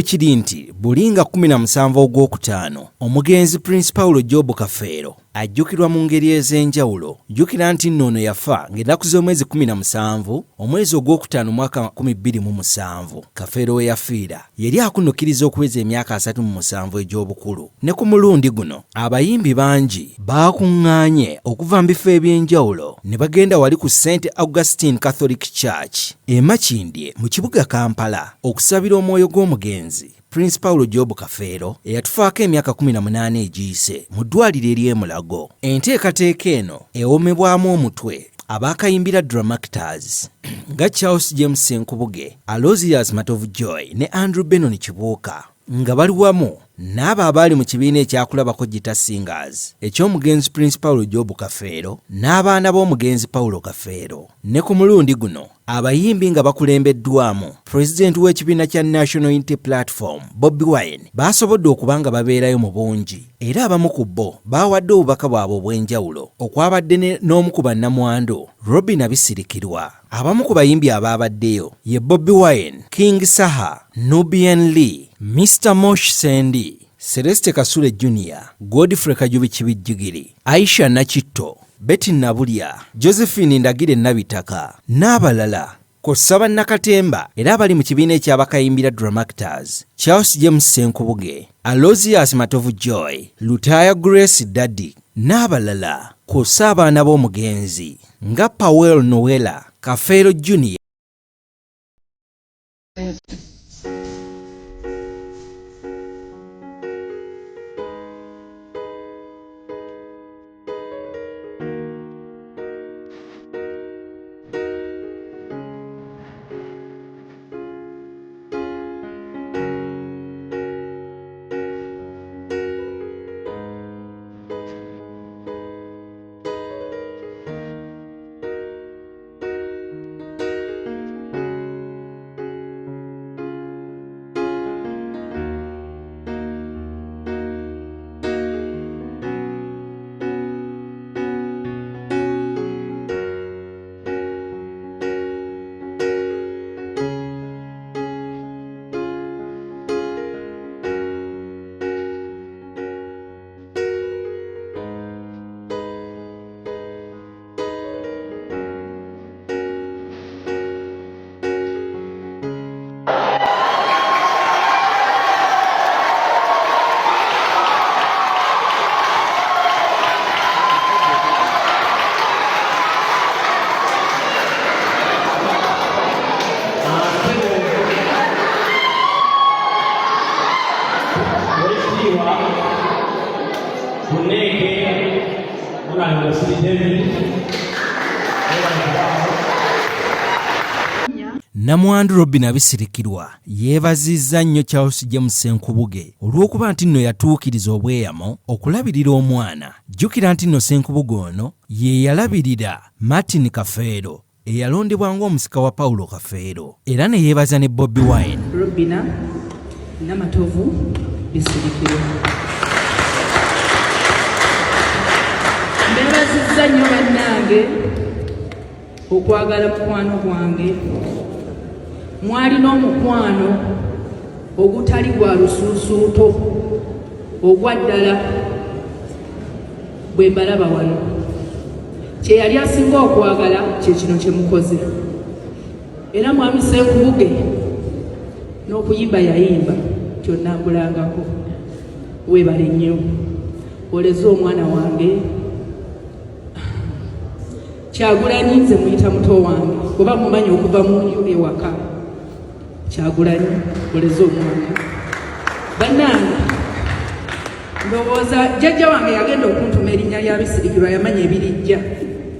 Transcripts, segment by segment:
kiri nti bulinga 17 ogwokutaano omugenzi Prince Paulo Job Kafeero ajjukirwa mu ngeri ez'enjawulo. Jjukira nti nno ono yafa ng'ennaku z'omwezi 17 omwezi ogwokutaano mwaka 2007. Kafeero we yafiira yali akunnukiriza okuweza emyaka 37 egy'obukulu. Ne ku mulundi guno abayimbi bangi baakuŋŋaanye okuva mu bifo eby'enjawulo ne bagenda wali ku St. Augustine Catholic Church e Makindye mu kibuga Kampala okusabira omwoyo gw'omugenzi Prince Paulo Job Kafeero eyatufaako emyaka 18 egiyise mu ddwaliro ery'e Mulago. Enteekateeka eno ewomebwamu omutwe abaakayimbira Dramactors nga Charles James Senkubuge, Aloysius Matovu Joy ne Andrew Benon Kibuuka nga bali wamu n'abo abaali mu kibiina ekyakulabako Gita Singers eky'omugenzi Prince Paulo Job Kafeero n'abaana b'omugenzi Paulo Kafeero. Ne ku mulundi guno abayimbi nga bakulembeddwamu pulezidenti w'ekibiina kya National Unity Platform Bobi Wine baasobodde okuba nga babeerayo mu bungi, era abamu ku bo baawadde obubaka bwabwe obw'enjawulo okwabadde n'omu ku bannamwandu Robin Abisirikirwa. Abamu ku bayimbi abaabaddeyo ye Bobi Wine, King Saha, Nubian Lee, Mr. Mosh Sendi, Celeste Kasule Jr., Godfrey Kajubi Kibijjigiri, Aisha Nakitto, Betty Nabulya, Josephine Ndagire Nabitaka n'abalala. Kw'ossa bannakatemba era abali mu kibiina ekyabakayimbira Dramactors, Charles James Senkubuge, Aloysius Matovu Joy, Lutaya Grace Daddy n'abalala. Kw'ossa abaana b'omugenzi nga Powell Noela, Kafeero Jr. Namwandu Robin Abisirikirwa yeebazizza nnyo Charles James Senkubuge olw'okuba nti nno yatuukiriza obweyamo okulabirira omwana. Jjukira nti nno Senkubuge ono ye yalabirira Martin Kafeero eyalondebwa ng'omusika wa Paulo Kafeero, era ne yeebaza ne Bobi Wine. Robina Namatovu Bisirikirwa mbeebazizza nnyo bannange okwagala mukwano gwange. Mwalina omukwano ogutali gwa lusuusuuto ogwa ddala bwe mbalaba wano. Kye yali asinga okwagala kye kino kye mukoze. Era mwami Senkubuge n'okuyimba yayimba kyonna nkulangako. Weebale nnyo oleze omwana wange Kyagulanyi, nze muyita muto wange kuba mumanyi okuva mu nju ewaka. Kyagulanyi oleze omwana. Bannange ndowooza jjajja wange yagenda okuntuma erinnya lya Bisirikirwa, yamanya ebirijja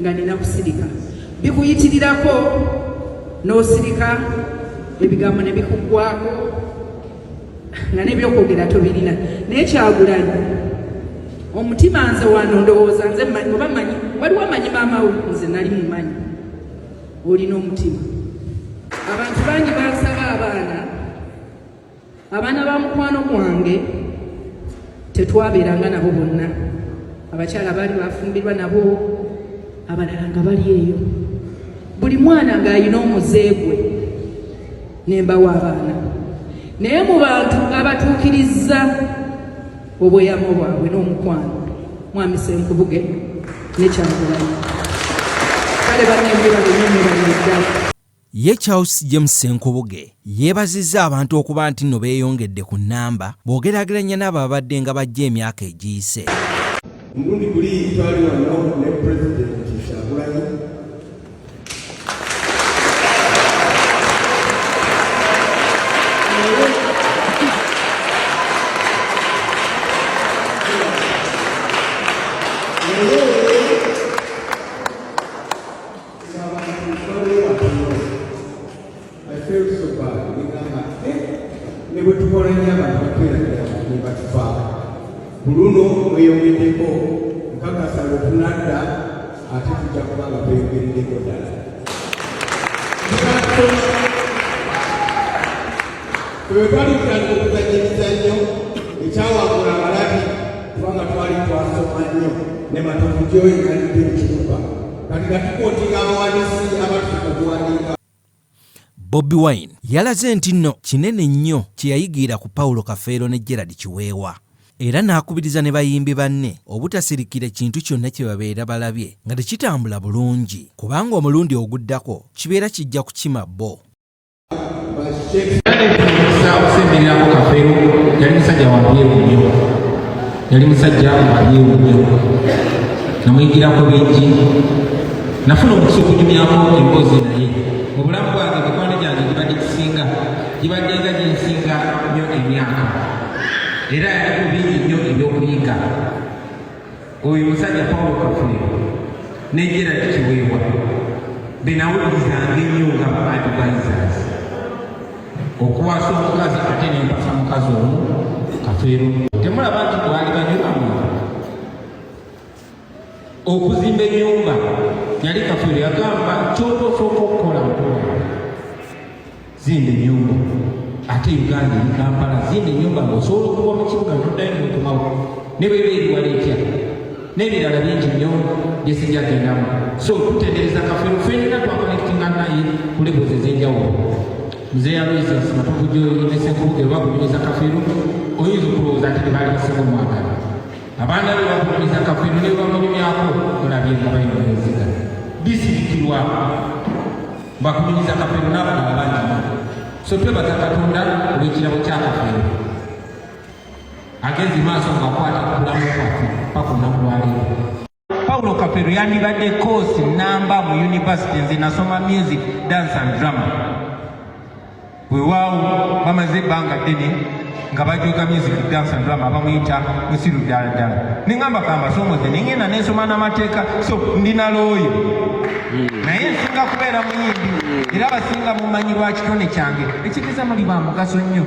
nga nina kusirika. Bikuyitirirako n'osirika ebigambo ne bikuggwako nga n'ebyokwogera tobirina. Naye Kyagulanyi omutima nze wano ndowooza nze oba manyi waliwo amanyi maama we, nze nali mumanyi. Olina omutima. Abantu bangi bansaba abaana ba mukwano gwange tetwabeeranga nabo bonna. Abakyala baali bafumbirwa nabo, abalala nga bali eyo. Buli mwana ng'alina omuze gwe ne mbawa abaana. naye mu bantu abatuukirizza obweyamo bwabwe n'omukwano mwami Ssenkubuge ne Kyagulanyi. Kale banneemwebalennyo ye Charles James Ssenkubuge yeebazizza abantu okuba nti nno beeyongedde ku nnamba bw'ogeraageranya n'abo abadde nga bajja emyaka egiyise. Mulundi guli twali wano ne Pulezidenti Kyagulanyi Bruno mweyongeddeko nkakasa otunadda ate tujja kubanga tweyongeddeko ddala. Bwe twali tutandika okuzannya emizannyo ekyawangula abalati kubanga twali twasoma nnyo ne matovu gyoyingalidde mu kibuga kati nga tukootinga abawandiisi abatuuka okuwandiika. Bobi Wine yalaze nti nno kinene nnyo kye yayigira ku Paulo Kafeero ne Gerald Kiweewa. Era n'akubiriza ne bayimbi banne obutasirikira kintu kyonna kye babeera balabye nga tekitambula bulungi kubanga omulundi oguddako kibeera kijja kukima bo. Okusembererako Kafeero yali musajja wabyewu nnyo, yali musajja wabyewu nnyo, namuyigirako bingi, nafuna omukisa okunyumyako emboozi naye. Mu bulamu bwange mikwano gyange gibadde kisinga, gibadde nga gyensinga nnyo emyaka. Era yaliko bingi nnyo ebyokuyiga. Oyo musajja Paulo Kafeero ne Gerald Kiweewa be nawulirizanga ennyo nga advisors. Okuwasa omukazi ate nempasa mukazi omu Kafeero. Temulaba nti twali banyulamu. Okuzimba ennyumba yali Kafeero yagamba ky'otosooka okukola mpola. Zimba ennyumba. Ate Uganda eri Kampala zimba ennyumba ng'osobola okuva mu kibuga n'oddayo n'okomawo. Ne bweba eri wala etya. N'ebirala bingi nnyo bye sijja gendamu. So tutendereza Kafeero ffenna twakonekitinga naye ku levels ez'enjawulo. Mzee Aloysius Matovu Joyi ne Ssenkubuge bakunyumiza Kafeero oyinza okulowooza nti tebaali basinga omwagala. Abaana be bakunyumiza Kafeero ne bamunyumyako olabye nga bayinza bisirikirwa bakunyumiza Kafeero n'abalala bangi. So twebaza Katonda olw'ekirabo kya Kafeero agenze maaso ng'akwata ku bulamu bwaffe paka olunaku lwaleero. Paulo Kafeero yandibadde koosi nnamba mu yunivasite nze nasoma music, dance and drama. Weewaawo bamaze ebbanga ddene nga bajooga music, dance and drama bamuyita musiru ddala ddala. Neŋŋamba kamba somoze ne ngenda n'ensoma n'amateeka so ndina looyo. Naye nsinga kubeera muyimbi era basinga mumanyi lwa kitone kyange ekigeza muli ba mugaso nnyo.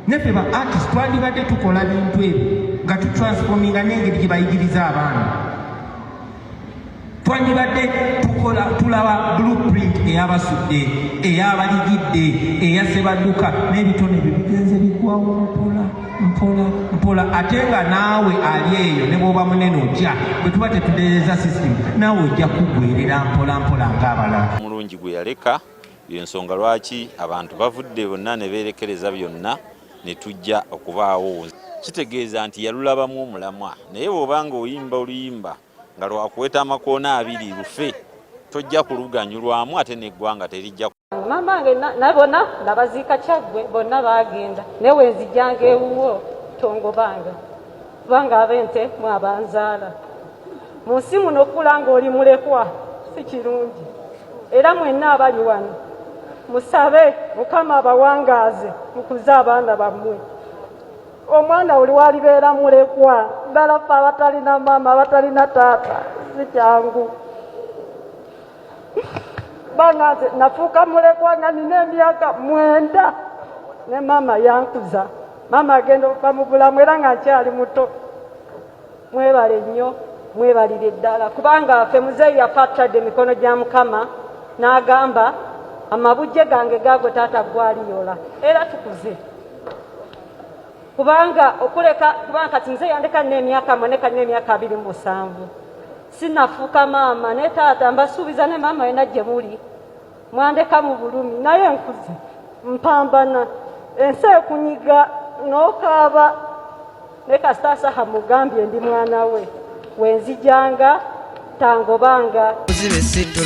Naffe ba artist twandibadde tukola bintu ebyo nga tutransforminga n'engeri gye bayigiriza abaana. Twandibadde tulaba blueprint ey'abasudde, ey'abaligidde, ey'asebadduka n'ebitone bye bigenze biggwawo mpola ate nga naawe ali eyo ne bw'oba munene ojja bwe tuba tetutereeza system naawe ojja kuggwerera mpola ng'abalala. Omulungi gwe yaleka y'ensonga lwaki abantu bavudde bonna ne beerekereza byonna ne tujja okubaawo. Kitegeeza nti yalulabamu omulamwa naye bw'obanga oyimba oluyimba nga lwakuweta amakoona abiri lufe tojja kuluganyulwamu ate n'eggwanga terijja. Mama wange nabona nabaziika Kyaggwe bonna baagenda newe nzijjanga ewuwo tongo bange kubanga ab'ente mwabanzaala. Mu nsi muno okula ng'oli mulekwa si kirungi era mwenna abali wano musabe Mukama abawangaaze mukuze abaana bammwe. Omwana oli walibeera mulekwa ddala ffe abatalina maama abatalina taata si kyangu. Banga nafuuka mulekwa nga nina emyaka 9 ne maama yankuza. Maama agenda okuva mu bulamu era nga nkyali muto. Mwebale nnyo mwebalire ddala kubanga ffe muzeeyi yafa atadde emikono gya Mukama n'agamba amabujje gange gaago taata gwaliyola era tukuze. Kubanga kati nze yandeka n'emyaka moneka n'emyaka 27 sinafuuka maama ne taata mbasuubiza ne maama yena gye muli mwandeka mu bulumi naye nkuze mpambana ensi ekunyiga n'okaaba ne kasita hamugambye ndi mwana we wenzijanga tangobanga